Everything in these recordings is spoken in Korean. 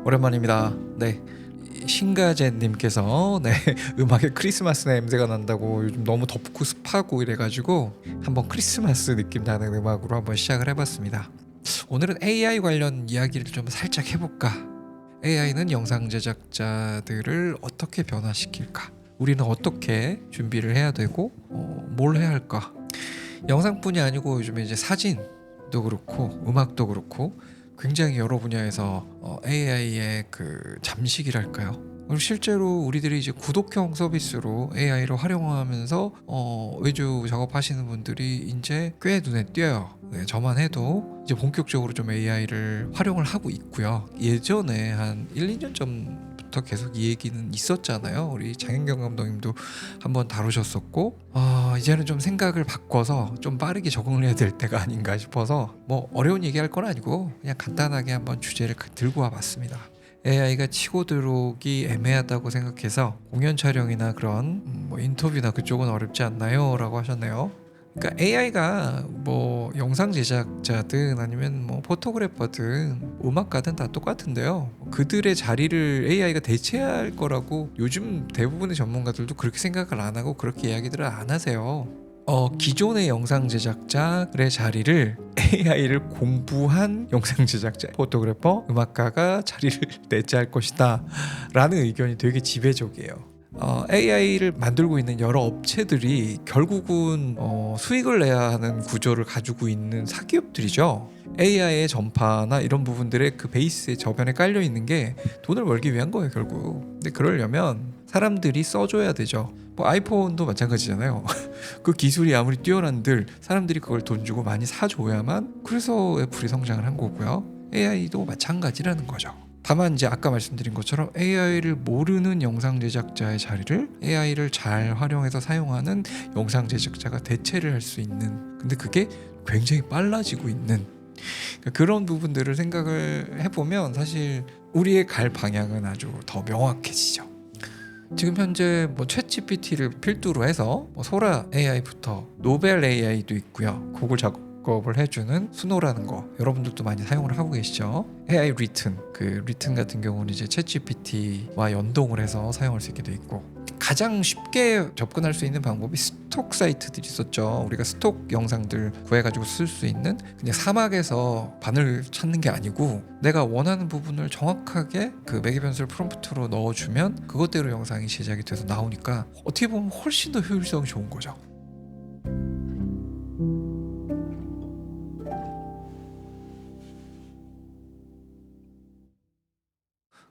오랜만입니다. 네. 신가제님께서 음악에 크리스마스 냄새가 난다고 요즘 너무 덥고 습하고 이래가지고 한번 크리스마스 느낌 나는 음악으로 한번 시작을 해봤습니다. 오늘은 AI 관련 이야기를 좀 살짝 해볼까. AI는 영상 제작자들을 어떻게 변화시킬까? 우리는 어떻게 준비를 해야 되고 뭘 해야 할까? 영상뿐이 아니고 요즘에 이제 사진도 그렇고 음악도 그렇고 굉장히 여러 분야에서 AI의 그 잠식이랄까요? 그리고 실제로 우리들이 이제 구독형 서비스로 AI를 활용하면서 외주 작업하시는 분들이 이제 꽤 눈에 띄어요. 네, 저만 해도 이제 본격적으로 좀 AI를 활용을 하고 있고요. 예전에 한 1, 2년 전부터 계속 이 얘기는 있었잖아요. 우리 장현경 감독님도 한번 다루셨었고 이제는 좀 생각을 바꿔서 좀 빠르게 적응을 해야 될 때가 아닌가 싶어서 뭐 어려운 얘기할 건 아니고 그냥 간단하게 한번 주제를 들고 와봤습니다. AI가 치고 들어오기 애매하다고 생각해서 공연 촬영이나 그런 뭐 인터뷰나 그쪽은 어렵지 않나요? 라고 하셨네요. 그러니까 AI가 뭐 영상 제작자든 아니면 뭐 포토그래퍼든 음악가든 다 똑같은데요. 그들의 자리를 AI가 대체할 거라고 요즘 대부분의 전문가들도 그렇게 생각을 안 하고 그렇게 이야기들을 안 하세요. 기존의 영상 제작자의 자리를 AI를 공부한 영상 제작자, 포토그래퍼, 음악가가 자리를 대체할 것이다 라는 의견이 되게 지배적이에요. AI를 만들고 있는 여러 업체들이 결국은 수익을 내야 하는 구조를 가지고 있는 사기업들이죠. AI의 전파나 이런 부분들의 그 베이스에 저변에 깔려 있는 게 돈을 벌기 위한 거예요, 결국. 근데 그러려면 사람들이 써줘야 되죠. 뭐 아이폰도 마찬가지잖아요. 그 기술이 아무리 뛰어난들 사람들이 그걸 돈 주고 많이 사줘야만, 그래서 애플이 성장을 한 거고요. AI도 마찬가지라는 거죠. 다만 이제 아까 말씀드린 것처럼 AI를 모르는 영상 제작자의 자리를 AI를 잘 활용해서 사용하는 영상 제작자가 대체를 할 수 있는, 근데 그게 굉장히 빨라지고 있는, 그러니까 그런 부분들을 생각을 해보면 사실 우리의 갈 방향은 아주 더 명확해지죠. 지금 현재 뭐 챗GPT를 필두로 해서 뭐 소라 AI부터 노벨 AI도 있고요. 구글 작업을 해주는 수노라는 거 여러분들도 많이 사용을 하고 계시죠. AI 리튼, 그 리튼 같은 경우는 이제 챗GPT와 연동을 해서 사용할 수 있게 돼 있고, 가장 쉽게 접근할 수 있는 방법이 스톡 사이트들이 있었죠. 우리가 스톡 영상들 구해가지고 쓸 수 있는, 그냥 사막에서 바늘 찾는 게 아니고 내가 원하는 부분을 정확하게 그 매개 변수를 프롬프트로 넣어주면 그것대로 영상이 제작이 돼서 나오니까 어떻게 보면 훨씬 더 효율성이 좋은 거죠.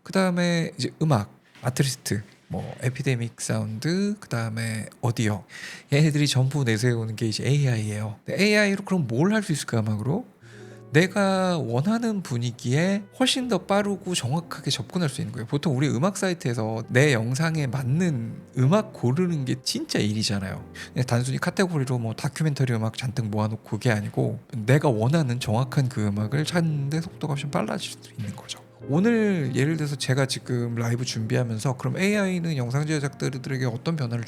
그 다음에 이제 음악, 아티스트, 뭐 에피데믹 사운드, 그 다음에 오디오, 얘네들이 전부 내세우는 게 이제 AI예요. AI로 그럼 뭘 할 수 있을까? 음악으로 내가 원하는 분위기에 훨씬 더 빠르고 정확하게 접근할 수 있는 거예요. 보통 우리 음악 사이트에서 내 영상에 맞는 음악 고르는 게 진짜 일이잖아요. 그냥 단순히 카테고리로 뭐 다큐멘터리 음악 잔뜩 모아놓고 그게 아니고 내가 원하는 정확한 그 음악을 찾는데 속도가 좀 빨라질 수 있는 거죠. 오늘 예를 들어서 제가 지금 라이브 준비하면서 그럼 AI는 영상 제작자들에게 어떤 변화를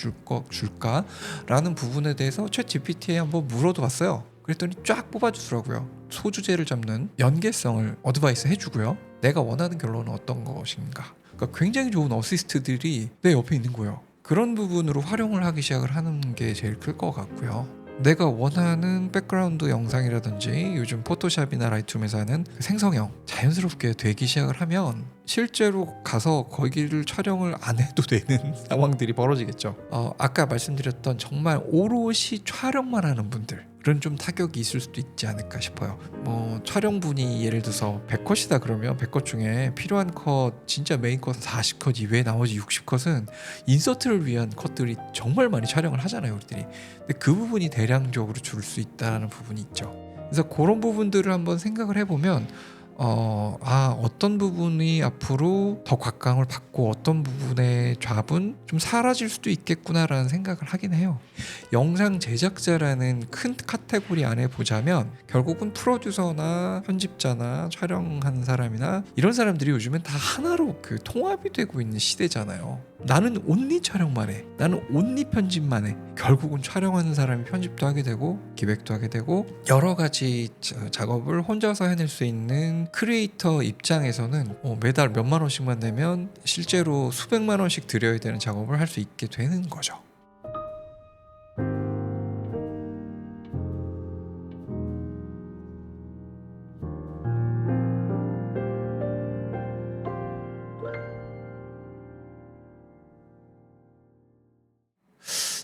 줄까라는 부분에 대해서 챗 GPT에 한번 물어도 봤어요. 그랬더니 쫙 뽑아주더라고요. 소주제를 잡는 연계성을 어드바이스 해주고요. 내가 원하는 결론은 어떤 것인가. 그러니까 굉장히 좋은 어시스트들이 내 옆에 있는 거예요. 그런 부분으로 활용을 하기 시작을 하는 게 제일 클 것 같고요. 내가 원하는 백그라운드 영상이라든지 요즘 포토샵이나 라이트룸에서 하는 생성형 자연스럽게 되기 시작을 하면 실제로 가서 거기를 촬영을 안 해도 되는 상황들이 벌어지겠죠. 아까 말씀드렸던 정말 오롯이 촬영만 하는 분들은 좀 타격이 있을 수도 있지 않을까 싶어요. 뭐 촬영분이 예를 들어서 100컷이다 그러면 100컷 중에 필요한 컷, 진짜 메인 컷은 40컷 이외에 나머지 60컷은 인서트를 위한 컷들이 정말 많이 촬영을 하잖아요, 우리들이. 근데 그 부분이 대량적으로 줄 수 있다는 부분이 있죠. 그래서 그런 부분들을 한번 생각을 해보면 어떤 부분이 앞으로 더 곽강을 받고 어떤 부분의 잡은 좀 사라질 수도 있겠구나라는 생각을 하긴 해요. 영상 제작자라는 큰 카테고리 안에 보자면 결국은 프로듀서나 편집자나 촬영하는 사람이나 이런 사람들이 요즘엔 다 하나로 그 통합이 되고 있는 시대잖아요. 나는 온리 촬영만 해. 나는 온리 편집만 해. 결국은 촬영하는 사람이 편집도 하게 되고 기획도 하게 되고 여러 가지 작업을 혼자서 해낼 수 있는 크리에이터 입장에서는 매달 몇만 원씩만 내면 실제로 수백만 원씩 들여야 되는 작업을 할 수 있게 되는 거죠.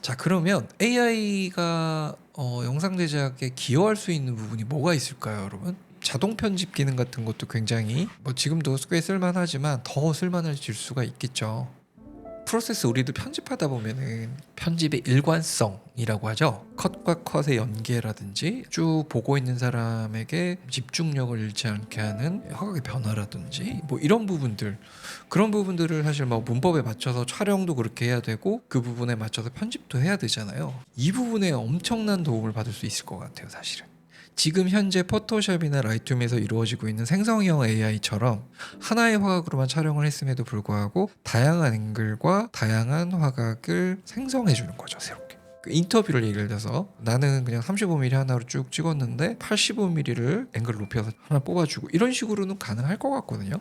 자, 그러면 AI가 영상 제작에 기여할 수 있는 부분이 뭐가 있을까요, 여러분? 자동 편집 기능 같은 것도 굉장히 지금도 꽤 쓸만하지만 더 쓸만해질 수가 있겠죠. 프로세스 우리도 편집하다 보면은 편집의 일관성이라고 하죠. 컷과 컷의 연계라든지 쭉 보고 있는 사람에게 집중력을 잃지 않게 하는 화각의 변화라든지 이런 부분들, 그런 부분들을 사실 문법에 맞춰서 촬영도 그렇게 해야 되고 그 부분에 맞춰서 편집도 해야 되잖아요. 이 부분에 엄청난 도움을 받을 수 있을 것 같아요, 사실은. 지금 현재 포토샵이나 라이트룸에서 이루어지고 있는 생성형 AI처럼 하나의 화각으로만 촬영을 했음에도 불구하고 다양한 앵글과 다양한 화각을 생성해 주는 거죠, 새롭게. 인터뷰를 예를 들어서 나는 그냥 35mm 하나로 쭉 찍었는데 85mm를 앵글을 높여서 하나 뽑아주고 이런 식으로는 가능할 것 같거든요.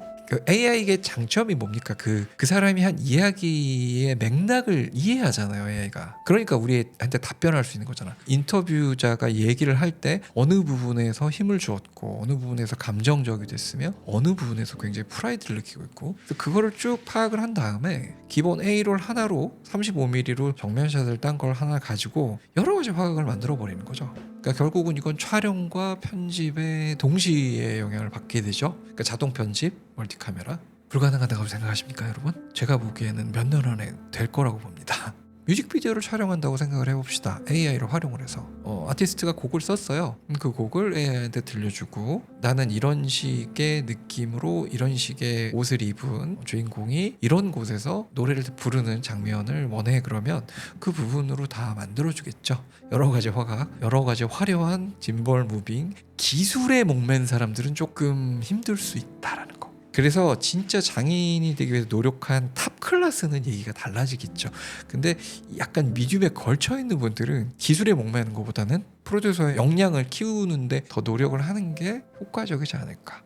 AI의 장점이 뭡니까? 그 사람이 한 이야기의 맥락을 이해하잖아요, AI가. 그러니까 우리한테 답변할 수 있는 거잖아. 인터뷰자가 얘기를 할 때 어느 부분에서 힘을 주었고 어느 부분에서 감정적이 됐으며 어느 부분에서 굉장히 프라이드를 느끼고 있고 그거를 쭉 파악을 한 다음에 기본 A롤 하나로 35mm로 정면샷을 딴 걸 하나 가지고 여러 가지 화각을 만들어 버리는 거죠. 그러니까 결국은 이건 촬영과 편집에 동시에 영향을 받게 되죠. 그러니까 자동 편집, 멀티카메라 불가능하다고 생각하십니까, 여러분? 제가 보기에는 몇 년 안에 될 거라고 봅니다. 뮤직비디오를 촬영한다고 생각을 해봅시다. AI를 활용을 해서 아티스트가 곡을 썼어요. 그 곡을 AI한테 들려주고 나는 이런 식의 느낌으로 이런 식의 옷을 입은 주인공이 이런 곳에서 노래를 부르는 장면을 원해. 그러면 그 부분으로 다 만들어주겠죠. 여러 가지 화각, 여러 가지 화려한 짐벌 무빙, 기술에 목맨 사람들은 조금 힘들 수 있다라는 거. 그래서 진짜 장인이 되기 위해서 노력한 탑 클래스는 얘기가 달라지겠죠. 근데 약간 미디움에 걸쳐 있는 분들은 기술에 목매는 것보다는 프로듀서의 역량을 키우는데 더 노력을 하는 게 효과적이지 않을까.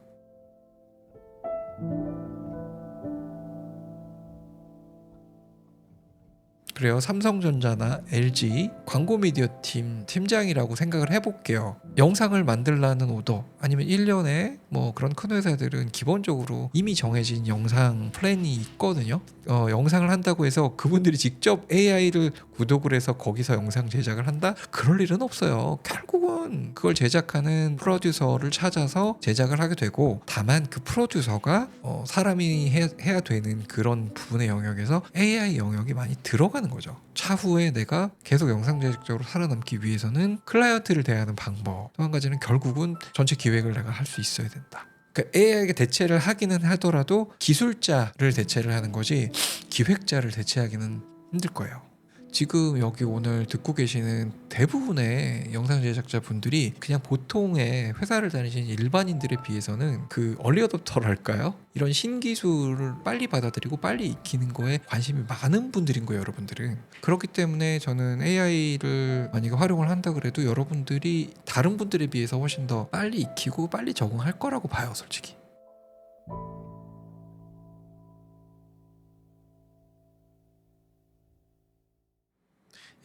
그래요. 삼성전자나 LG 광고 미디어 팀 팀장이라고 생각을 해볼게요. 영상을 만들라는 오더 아니면 1년에 그런 큰 회사들은 기본적으로 이미 정해진 영상 플랜이 있거든요. 영상을 한다고 해서 그분들이 직접 AI를 구독을 해서 거기서 영상 제작을 한다? 그럴 일은 없어요. 결국은 그걸 제작하는 프로듀서를 찾아서 제작을 하게 되고, 다만 그 프로듀서가 사람이 해야 되는 그런 부분의 영역에서 AI 영역이 많이 들어가는 거죠. 차후에 내가 계속 영상 제작적으로 살아남기 위해서는 클라이언트를 대하는 방법, 또 한 가지는 결국은 전체 기획을 내가 할 수 있어야 된다. 그러니까 AI에게 대체를 하기는 하더라도 기술자를 대체를 하는 거지 기획자를 대체하기는 힘들 거예요. 지금 여기 오늘 듣고 계시는 대부분의 영상 제작자 분들이 그냥 보통의 회사를 다니시는 일반인들에 비해서는 그 얼리 어댑터랄까요? 이런 신기술을 빨리 받아들이고 빨리 익히는 거에 관심이 많은 분들인 거예요, 여러분들은. 그렇기 때문에 저는 AI를 만약에 활용을 한다 그래도 여러분들이 다른 분들에 비해서 훨씬 더 빨리 익히고 빨리 적응할 거라고 봐요, 솔직히.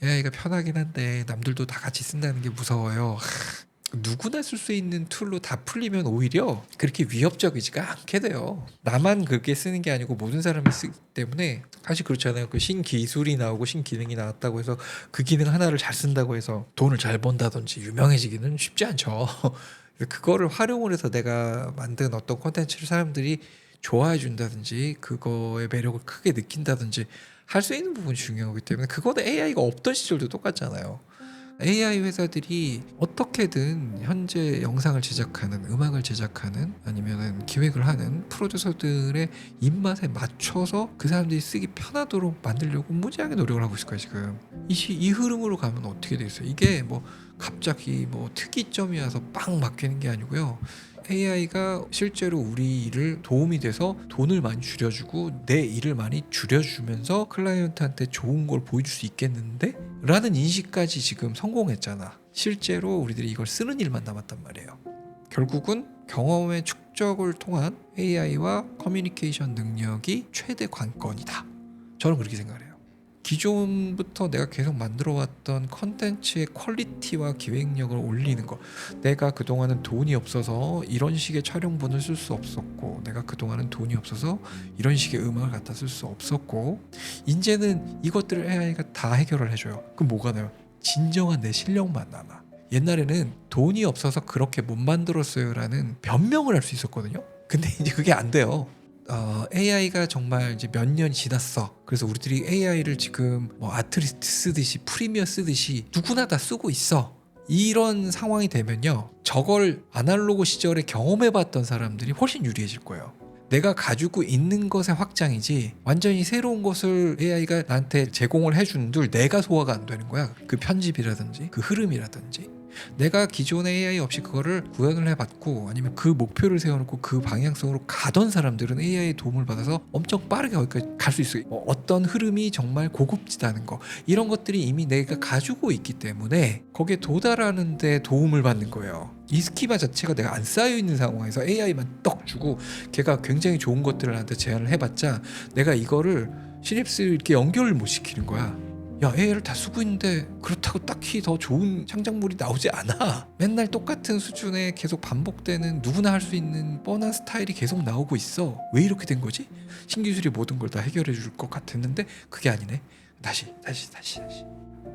AI가 편하긴 한데 남들도 다 같이 쓴다는 게 무서워요. 누구나 쓸 수 있는 툴로 다 풀리면 오히려 그렇게 위협적이지가 않게 돼요. 나만 그렇게 쓰는 게 아니고 모든 사람이 쓰기 때문에. 사실 그렇잖아요. 그 신기술이 나오고 신기능이 나왔다고 해서 그 기능 하나를 잘 쓴다고 해서 돈을 잘 번다든지 유명해지기는 쉽지 않죠. 그거를 활용을 해서 내가 만든 어떤 콘텐츠를 사람들이 좋아해 준다든지 그거의 매력을 크게 느낀다든지 할 수 있는 부분이 중요하기 때문에, 그거는 AI가 없던 시절도 똑같잖아요. AI 회사들이 어떻게든 현재 영상을 제작하는, 음악을 제작하는, 아니면은 기획을 하는 프로듀서들의 입맛에 맞춰서 그 사람들이 쓰기 편하도록 만들려고 무지하게 노력을 하고 있을 거예요 지금. 이 흐름으로 가면 어떻게 되겠어요? 이게 뭐 갑자기 뭐 특이점이 와서 빵 바뀌는 게 아니고요. AI가 실제로 우리 일을 도움이 돼서 돈을 많이 줄여주고 내 일을 많이 줄여주면서 클라이언트한테 좋은 걸 보여줄 수 있겠는데? 라는 인식까지 지금 성공했잖아. 실제로 우리들이 이걸 쓰는 일만 남았단 말이에요. 결국은 경험의 축적을 통한 AI와 커뮤니케이션 능력이 최대 관건이다. 저는 그렇게 생각을 해요. 기존부터 내가 계속 만들어왔던 컨텐츠의 퀄리티와 기획력을 올리는 거, 내가 그동안은 돈이 없어서 이런 식의 촬영본을 쓸 수 없었고, 내가 그동안은 돈이 없어서 이런 식의 음악을 갖다 쓸 수 없었고, 이제는 이것들을 AI가 다 해결을 해줘요. 그럼 뭐가 나요? 진정한 내 실력만 남아. 옛날에는 돈이 없어서 그렇게 못 만들었어요 라는 변명을 할 수 있었거든요. 근데 이제 그게 안 돼요. AI가 정말 이제 몇 년이 지났어. 그래서 우리들이 AI를 지금 뭐 아트리스트 쓰듯이 프리미어 쓰듯이 누구나 다 쓰고 있어. 이런 상황이 되면요, 저걸 아날로그 시절에 경험해봤던 사람들이 훨씬 유리해질 거예요. 내가 가지고 있는 것의 확장이지 완전히 새로운 것을 AI가 나한테 제공을 해준들 내가 소화가 안 되는 거야. 그 편집이라든지 그 흐름이라든지. 내가 기존의 AI 없이 그거를 구현을 해봤고 아니면 그 목표를 세워놓고 그 방향성으로 가던 사람들은 AI의 도움을 받아서 엄청 빠르게 거기까지 갈 수 있어요. 어떤 흐름이 정말 고급지다는 거, 이런 것들이 이미 내가 가지고 있기 때문에 거기에 도달하는 데 도움을 받는 거예요. 이 스키마 자체가 내가 안 쌓여있는 상황에서 AI만 떡 주고 걔가 굉장히 좋은 것들을 나한테 제안을 해봤자 내가 이거를 시냅스 이렇게 연결을 못 시키는 거야. 야, AI를 다 쓰고 있는데 그렇다고 딱히 더 좋은 창작물이 나오지 않아. 맨날 똑같은 수준에 계속 반복되는 누구나 할 수 있는 뻔한 스타일이 계속 나오고 있어. 왜 이렇게 된 거지? 신기술이 모든 걸 다 해결해 줄 것 같았는데 그게 아니네. 다시.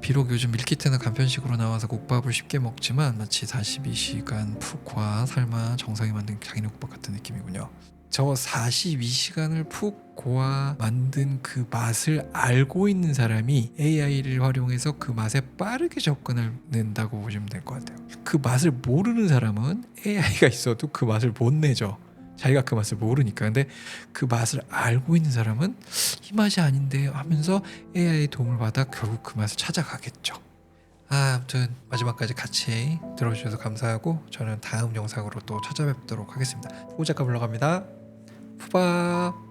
비록 요즘 밀키트는 간편식으로 나와서 국밥을 쉽게 먹지만 마치 42시간 푹과 삶아 정성이 만든 장인국밥 같은 느낌이군요. 저 42시간을 푹 고아 만든 그 맛을 알고 있는 사람이 AI를 활용해서 그 맛에 빠르게 접근한다고 보시면 될 것 같아요. 그 맛을 모르는 사람은 AI가 있어도 그 맛을 못 내죠. 자기가 그 맛을 모르니까. 근데 그 맛을 알고 있는 사람은 이 맛이 아닌데 하면서 AI의 도움을 받아 결국 그 맛을 찾아가겠죠. 아무튼 마지막까지 같이 들어주셔서 감사하고 저는 다음 영상으로 또 찾아뵙도록 하겠습니다. 후작가 불러갑니다. 푸바.